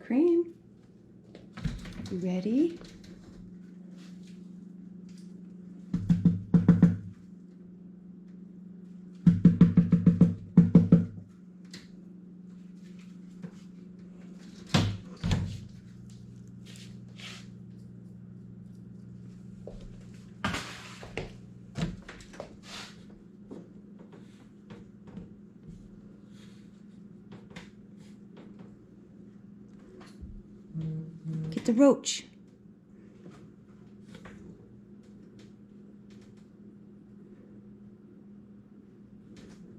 cream. You ready? Get the roach.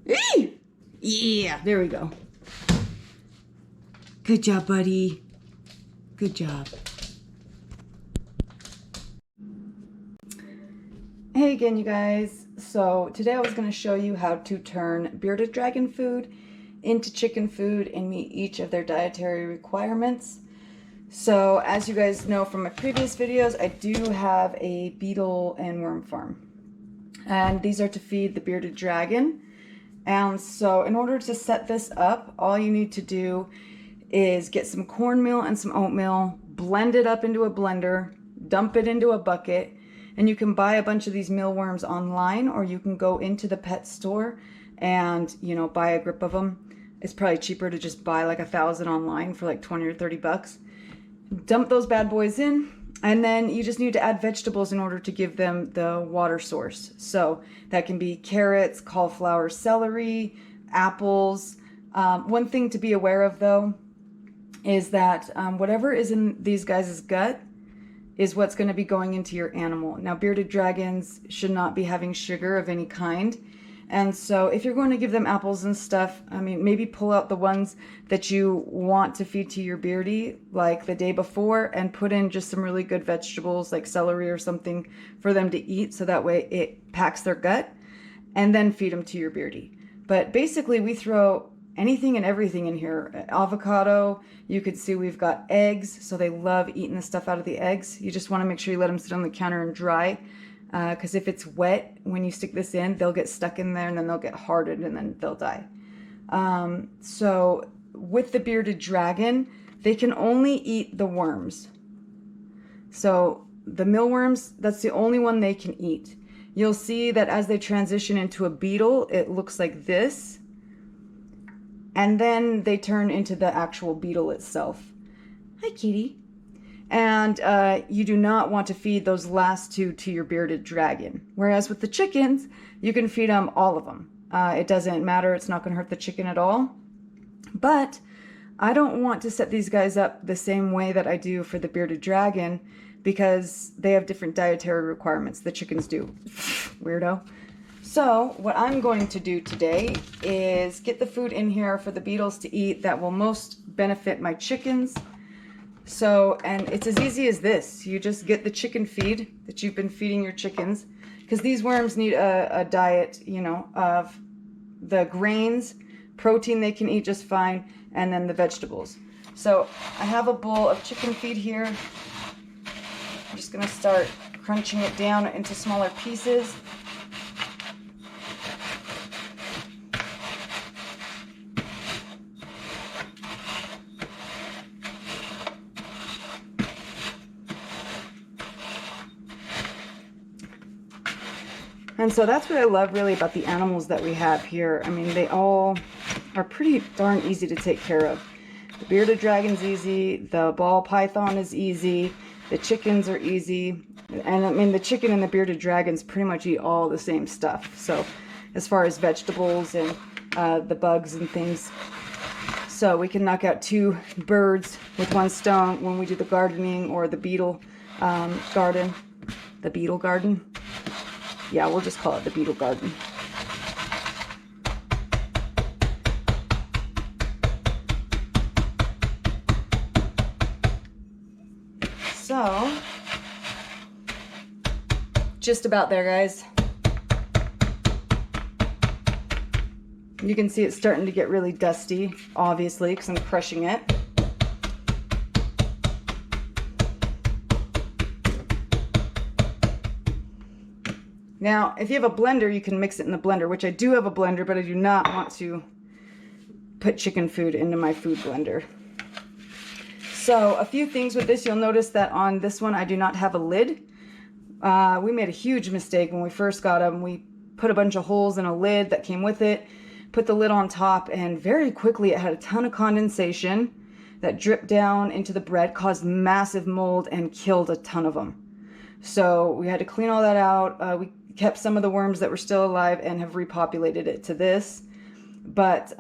Eee! Yeah, there we go. Good job, buddy. Good job. Hey again, you guys. So today I was going to show you how to turn bearded dragon food into chicken food and meet each of their dietary requirements. So as you guys know from my previous videos, I do have a beetle and worm farm. And these are to feed the bearded dragon. And so in order to set this up, all you need to do is get some cornmeal and some oatmeal, blend it up into a blender, dump it into a bucket, and you can buy a bunch of these mealworms online, or you can go into the pet store and, you know, buy a grip of them. It's probably cheaper to just buy like 1,000 online for like 20 or 30 bucks. Dump those bad boys in, and then you just need to add vegetables in order to give them the water source. So that can be carrots, cauliflower, celery, apples. One thing to be aware of though is that whatever is in these guys' gut is what's going to be going into your animal. Now, bearded dragons should not be having sugar of any kind. And so if you're going to give them apples and stuff, I mean, maybe pull out the ones that you want to feed to your beardie like the day before and put in just some really good vegetables like celery or something for them to eat, so that way it packs their gut, and then feed them to your beardie. But basically we throw anything and everything in here. Avocado, you could see we've got eggs, so they love eating the stuff out of the eggs. You just want to make sure you let them sit on the counter and dry. Because if it's wet, when you stick this in, they'll get stuck in there and then they'll get hardened and then they'll die. So with the bearded dragon, they can only eat the worms. So the mealworms, that's the only one they can eat. You'll see that as they transition into a beetle, it looks like this. And then they turn into the actual beetle itself. Hi, kitty. And you do not want to feed those last two to your bearded dragon. Whereas with the chickens, you can feed them all of them. It doesn't matter. It's not going to hurt the chicken at all. But I don't want to set these guys up the same way that I do for the bearded dragon, because they have different dietary requirements. The chickens do. Weirdo. So what I'm going to do today is get the food in here for the beetles to eat that will most benefit my chickens. So, and it's as easy as this. You just get the chicken feed that you've been feeding your chickens, because these worms need a diet, you know, of the grains, protein they can eat just fine, and then the vegetables. So I have a bowl of chicken feed here. I'm just going to start crunching it down into smaller pieces. And so that's what I love really about the animals that we have here. I mean, they all are pretty darn easy to take care of. The bearded dragon's easy, the ball python is easy, the chickens are easy, and I mean the chicken and the bearded dragons pretty much eat all the same stuff. So as far as vegetables and the bugs and things, so we can knock out two birds with one stone when we do the gardening or the beetle garden. The beetle garden. Yeah, we'll just call it the beetle garden. So, just about there, guys. You can see it's starting to get really dusty, obviously, because I'm crushing it. Now, if you have a blender, you can mix it in the blender, which I do have a blender, but I do not want to put chicken food into my food blender. So a few things with this, you'll notice that on this one I do not have a lid. We made a huge mistake when we first got them. We put a bunch of holes in a lid that came with it, put the lid on top, and very quickly it had a ton of condensation that dripped down into the bread, caused massive mold, and killed a ton of them. So we had to clean all that out. We kept some of the worms that were still alive and have repopulated it to this. But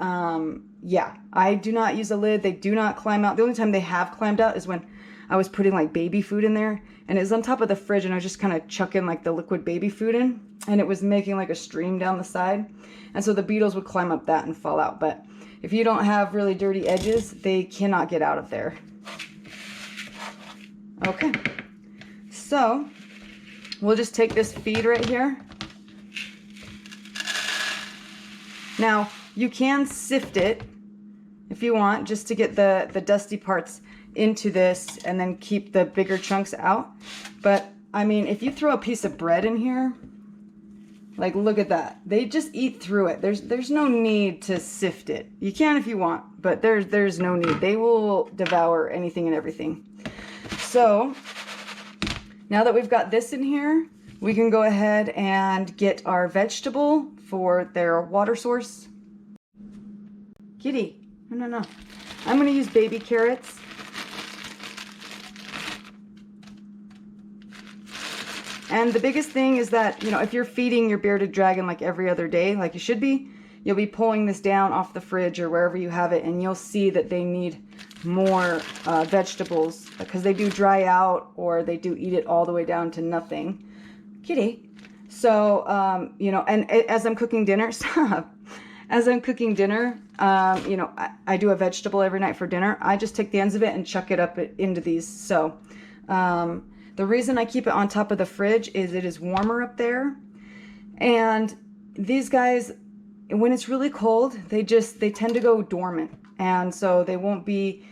yeah, I do not use a lid. They do not climb out. The only time they have climbed out is when I was putting like baby food in there, and it was on top of the fridge, and I was just kind of chucking like the liquid baby food in, and it was making like a stream down the side, and so the beetles would climb up that and fall out. But if you don't have really dirty edges, they cannot get out of there. Okay, so we'll just take this feed right here. Now you can sift it if you want, just to get the dusty parts into this and then keep the bigger chunks out. But I mean, if you throw a piece of bread in here, like look at that, they just eat through it. There's no need to sift it. You can if you want, but there's no need. They will devour anything and everything. So now that we've got this in here, we can go ahead and get our vegetable for their water source. Kitty, no. I'm going to use baby carrots. And the biggest thing is that, you know, if you're feeding your bearded dragon like every other day, like you should be, you'll be pulling this down off the fridge or wherever you have it, and you'll see that they need more vegetables because they do dry out or they do eat it all the way down to nothing. Kitty. So, you know, and as I'm cooking dinner, stop. As I'm cooking dinner, you know, I do a vegetable every night for dinner. I just take the ends of it and chuck it up into these. So, the reason I keep it on top of the fridge is it is warmer up there. And these guys, when it's really cold, they tend to go dormant. And so they won't be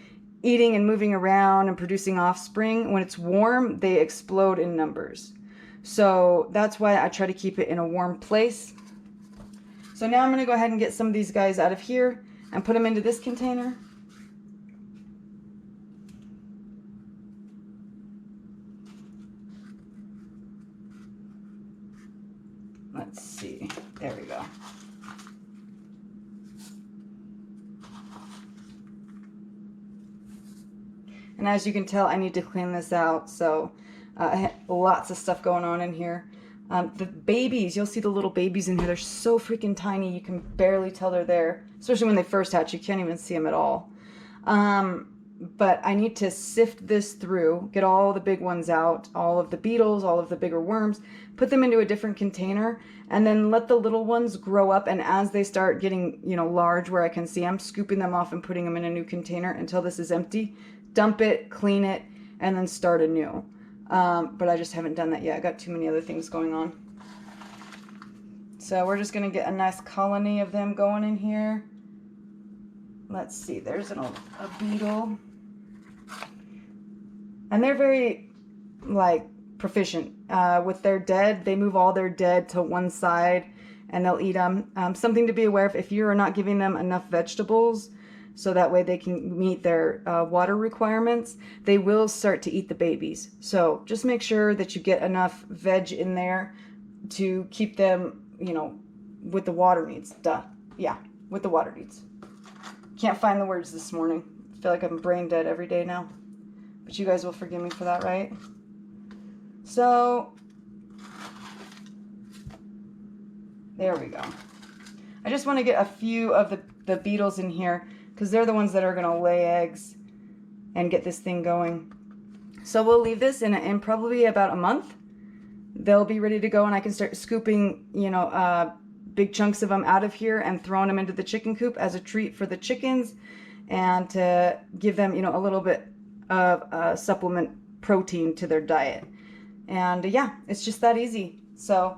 eating and moving around and producing offspring. When it's warm, they explode in numbers. So that's why I try to keep it in a warm place. So now I'm going to go ahead and get some of these guys out of here and put them into this container. Let's see. There we go. And as you can tell, I need to clean this out. So I had lots of stuff going on in here. The babies, you'll see the little babies in here. They're so freaking tiny. You can barely tell they're there. Especially when they first hatch. You can't even see them at all. But I need to sift this through, get all the big ones out, all of the beetles, all of the bigger worms, put them into a different container, and then let the little ones grow up. And as they start getting, you know, large where I can see them, scooping them off and putting them in a new container until this is empty. Dump it, clean it, and then start anew. But I just haven't done that yet. I got too many other things going on. So we're just going to get a nice colony of them going in here. Let's see, there's a beetle. And they're very, like, proficient. With their dead, they move all their dead to one side and they'll eat them. Something to be aware of, if you are not giving them enough vegetables, so that way they can meet their water requirements, they will start to eat the babies. So just make sure that you get enough veg in there to keep them, you know, with the water needs. Yeah, with the water needs. Can't find the words this morning. I feel like I'm brain dead every day now. But you guys will forgive me for that, right? So, there we go. I just want to get a few of the beetles in here because they're the ones that are going to lay eggs and get this thing going. So we'll leave this in probably about a month. They'll be ready to go and I can start scooping, you know, big chunks of them out of here and throwing them into the chicken coop as a treat for the chickens and to give them, you know, a little bit of supplement protein to their diet. And yeah, it's just that easy. So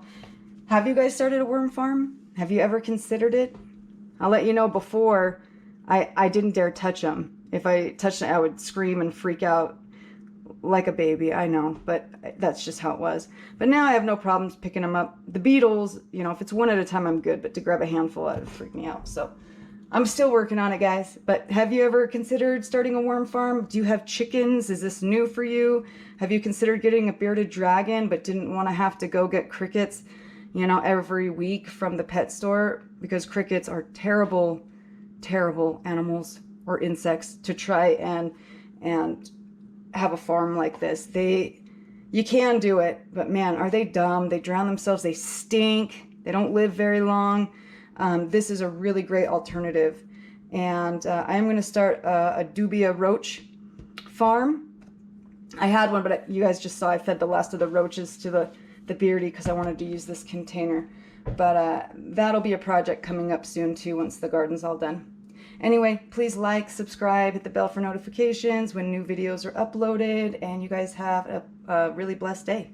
have you guys started a worm farm? Have you ever considered it? I'll let you know, before I didn't dare touch them. If I touched them, I would scream and freak out like a baby. I know, but that's just how it was. But now I have no problems picking them up. The beetles, you know, if it's one at a time, I'm good. But to grab a handful, it would freak me out. So I'm still working on it, guys. But have you ever considered starting a worm farm? Do you have chickens? Is this new for you? Have you considered getting a bearded dragon but didn't want to have to go get crickets, you know, every week from the pet store? Because crickets are terrible, terrible animals or insects to try and have a farm like this. You can do it, but man, are they dumb. They drown themselves. They stink. They don't live very long. This is a really great alternative. And I am going to start a dubia roach farm. I had one, but you guys just saw I fed the last of the roaches to the beardy because I wanted to use this container. But that'll be a project coming up soon too once the garden's all done. Anyway, please like, subscribe, hit the bell for notifications when new videos are uploaded, and you guys have a really blessed day.